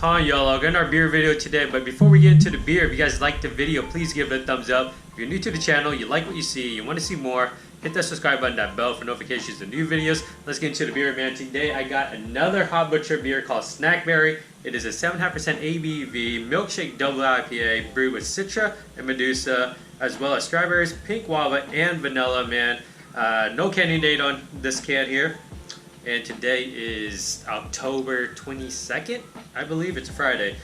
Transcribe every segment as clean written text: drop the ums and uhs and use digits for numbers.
Hi y'all, I'm getting our beer video today, but before we get into the beer, if you guys like the video, please give it a thumbs up. If you're new to the channel, you like what you see, you want to see more, hit that subscribe button, that bell for notifications of new videos. Let's get into the beer, man. Today I got another Hot Butcher beer called Snackberry. It is a 7.5% ABV Milkshake Double IPA brewed with Citra and Medusa, as well as strawberries, pink guava, and vanilla, man. No canning date on this can here. And today is October 22nd, I believe. It's a Friday.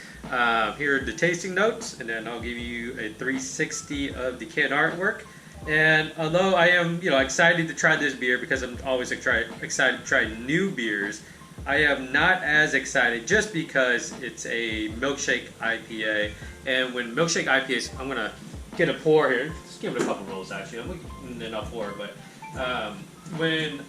Here are the tasting notes, and then I'll give you a 360 of the can artwork. And although I am, excited to try this beer because I'm always excited to try new beers, I am not as excited just because it's a milkshake IPA. And when milkshake IPAs, I'm gonna get a pour here. Just give it a couple rolls actually, and then I'll pour. But when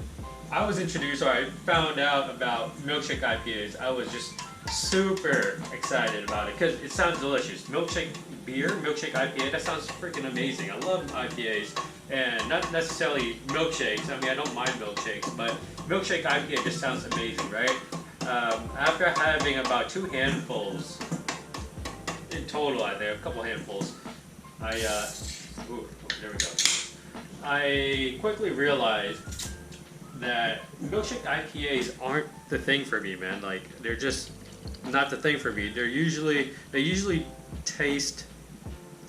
I was introduced, or I found out about milkshake IPAs, I was just super excited about it because it sounds delicious. Milkshake beer, milkshake IPA, that sounds freaking amazing. I love IPAs, and not necessarily milkshakes. I mean, I don't mind milkshakes, but milkshake IPA just sounds amazing, right? After having about 2 handfuls in total, I think a couple handfuls, there we go. I quickly realized that milkshake IPAs aren't the thing for me, man. Like, they're just not the thing for me. They usually taste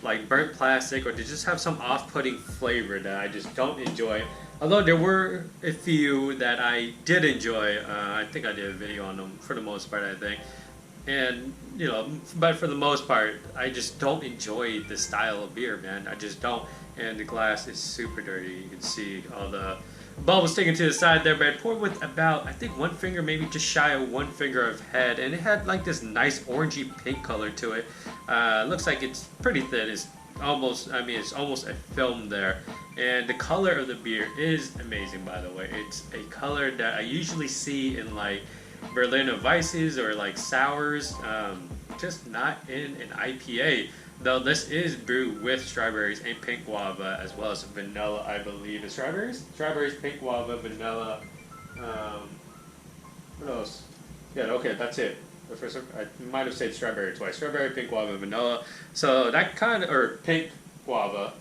like burnt plastic, or they just have some off-putting flavor that I just don't enjoy. Although there were a few that I did enjoy. I think I did a video on them for the most part, I think. And, but for the most part, I just don't enjoy this style of beer, man. I just don't. And the glass is super dirty. You can see all the bubbles sticking to the side there, but I poured with about, I think, 1 finger, maybe just shy of 1 finger of head, and it had like this nice orangey pink color to it. Looks like it's pretty thin. It's almost a film there, and the color of the beer is amazing, by the way. It's a color that I usually see in like Berliner Weisses or like sours, just not in an IPA. Though this is brewed with strawberries and pink guava, as well as vanilla, I believe. It's strawberries, pink guava, vanilla. What else? Yeah, okay, that's it. The first one, I might have said strawberry twice. Strawberry, pink guava, vanilla. So that or pink guava.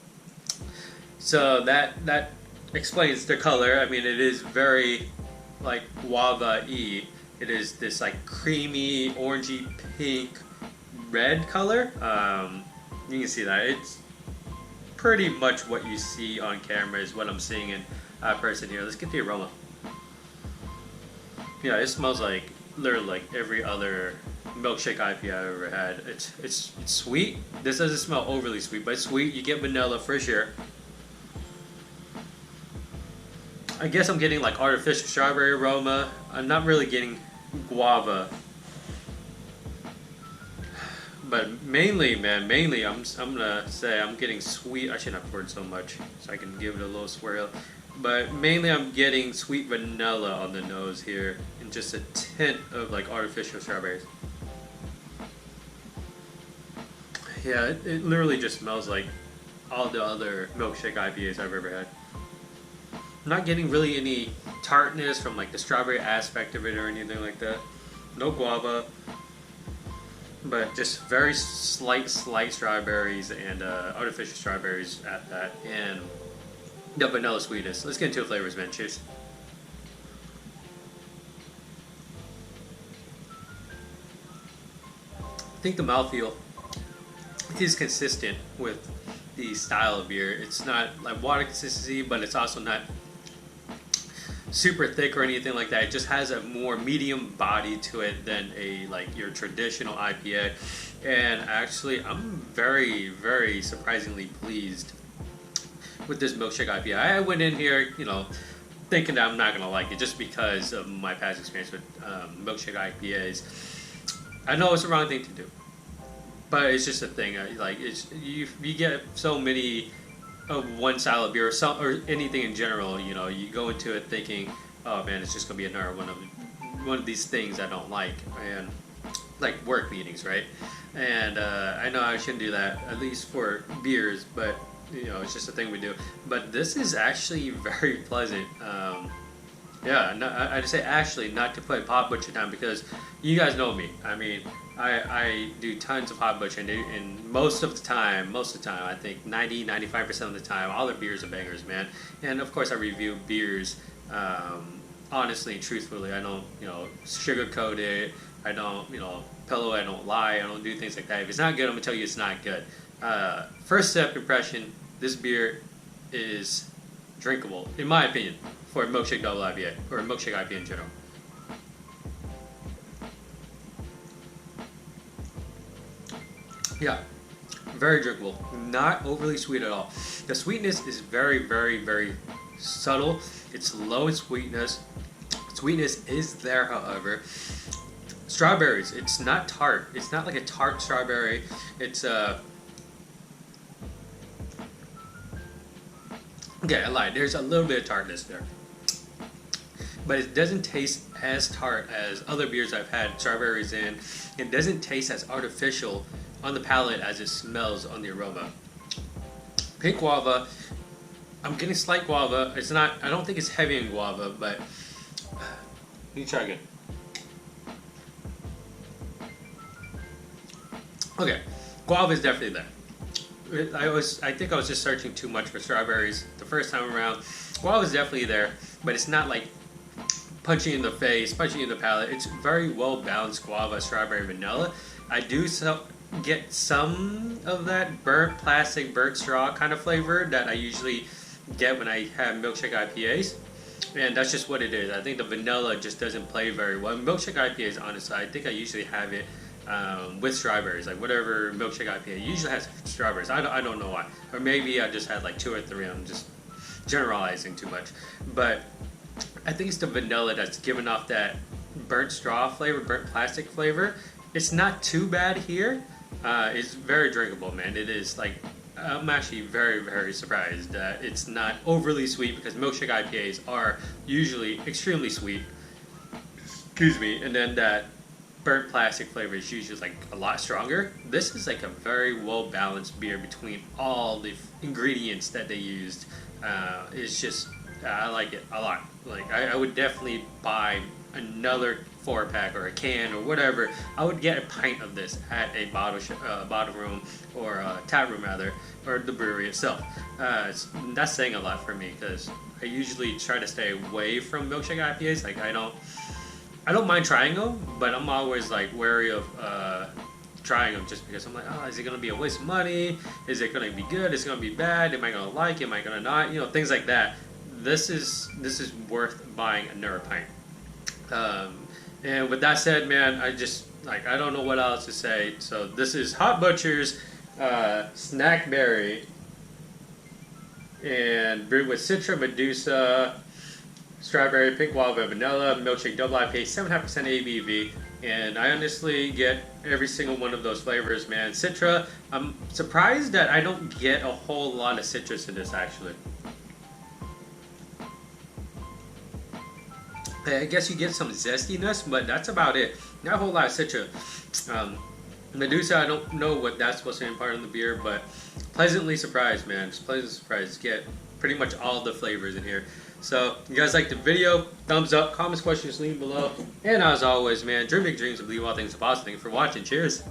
So that explains the color. I mean, it is very like guava-y. It is this like creamy, orangey, pink, red color. You can see that it's pretty much what you see on camera is what I'm seeing in person here. Let's get the aroma. Yeah, it smells like literally like every other milkshake IPA I've ever had. It's sweet. This doesn't smell overly sweet, but it's sweet. You get vanilla for sure. I guess I'm getting like artificial strawberry aroma. I'm not really getting guava. But mainly, I'm gonna say I'm getting sweet. I shouldn't have poured so much, so I can give it a little swirl. But mainly, I'm getting sweet vanilla on the nose here, and just a tint of like artificial strawberries. Yeah, it literally just smells like all the other milkshake IPAs I've ever had. I'm not getting really any tartness from like the strawberry aspect of it or anything like that. No guava. But just very slight strawberries and artificial strawberries at that, and the vanilla sweetness. Let's get into the flavors, man. Cheers. I think the mouthfeel is consistent with the style of beer. It's not like water consistency, but it's also not super thick or anything like that. It just has a more medium body to it than your traditional IPA. And actually, I'm very, very surprisingly pleased with this milkshake IPA. I went in here, thinking that I'm not gonna like it just because of my past experience with milkshake IPAs. I know it's the wrong thing to do, but it's just a thing. You get so many of one style of beer or anything in general, you go into it thinking, oh man, it's just gonna be another one of these things I don't like, and like work meetings, right? And I know I shouldn't do that, at least for beers, but it's just a thing we do. But this is actually very pleasant. Yeah, no, I just say actually not to put hot butcher down because you guys know me. I mean, I do tons of hot butcher and most of the time, I think 90-95% of the time, all the beers are bangers, man. And of course, I review beers honestly and truthfully. I don't, sugarcoat it. I don't, pillow. I don't lie. I don't do things like that. If it's not good, I'm gonna tell you it's not good. First step impression: this beer is drinkable, in my opinion, for a Milkshake Double IPA or a Milkshake IPA in general. Yeah, very drinkable. Not overly sweet at all. The sweetness is very, very, very subtle. It's low in sweetness. Sweetness is there, however. Strawberries. It's not tart. It's not like a tart strawberry. It's okay, I lied. There's a little bit of tartness there. But it doesn't taste as tart as other beers I've had strawberries in. It doesn't taste as artificial on the palate as it smells on the aroma. Pink guava, I'm getting slight guava. It's not, I don't think it's heavy in guava, but let me try again. Okay, guava is definitely there. I think I was just searching too much for strawberries the first time around. Guava is definitely there, but it's not like punching in the face, punching in the palate. It's very well balanced guava, strawberry, vanilla. I do get some of that burnt plastic, burnt straw kind of flavor that I usually get when I have milkshake IPAs. And that's just what it is. I think the vanilla just doesn't play very well. Milkshake IPAs, honestly, I think I usually have it with strawberries. Like whatever milkshake IPA usually has strawberries. I don't know why. Or maybe I just had like 2 or 3. I'm just generalizing too much. But I think it's the vanilla that's giving off that burnt straw flavor, burnt plastic flavor. It's not too bad here. It's very drinkable, man. It is like, I'm actually very, very surprised that it's not overly sweet because milkshake IPAs are usually extremely sweet. Excuse me. And then that burnt plastic flavor is usually like a lot stronger. This is like a very well balanced beer between all the ingredients that they used. It's just, I like it a lot. Like I would definitely buy another 4-pack or a can or whatever. I would get a pint of this at a bottle room or a tap room rather, or the brewery itself. That's saying a lot for me because I usually try to stay away from milkshake IPAs. Like I don't mind trying them, but I'm always like wary of trying them just because I'm like, oh, is it gonna be a waste of money? Is it gonna be good? Is it gonna be bad? Am I gonna like it? Am I gonna not? Things like that. This is worth buying another pint. And with that said, man, I don't know what else to say. So this is Hot Butcher's Snackberry and brewed with Citra, Medusa, strawberry, pink guava, vanilla, milkshake double IPA, 7.5% ABV. And I honestly get every single one of those flavors, man. Citra, I'm surprised that I don't get a whole lot of citrus in this, actually. I guess you get some zestiness, but that's about it. Not a whole lot of citrus. Medusa, I don't know what that's supposed to impart in the beer, but pleasantly surprised, man. Just pleasantly surprised. Get pretty much all the flavors in here. So, you guys like the video? Thumbs up, comments, questions, leave below. And as always, man, dream big dreams and believe all things are possible. Thank you for watching. Cheers.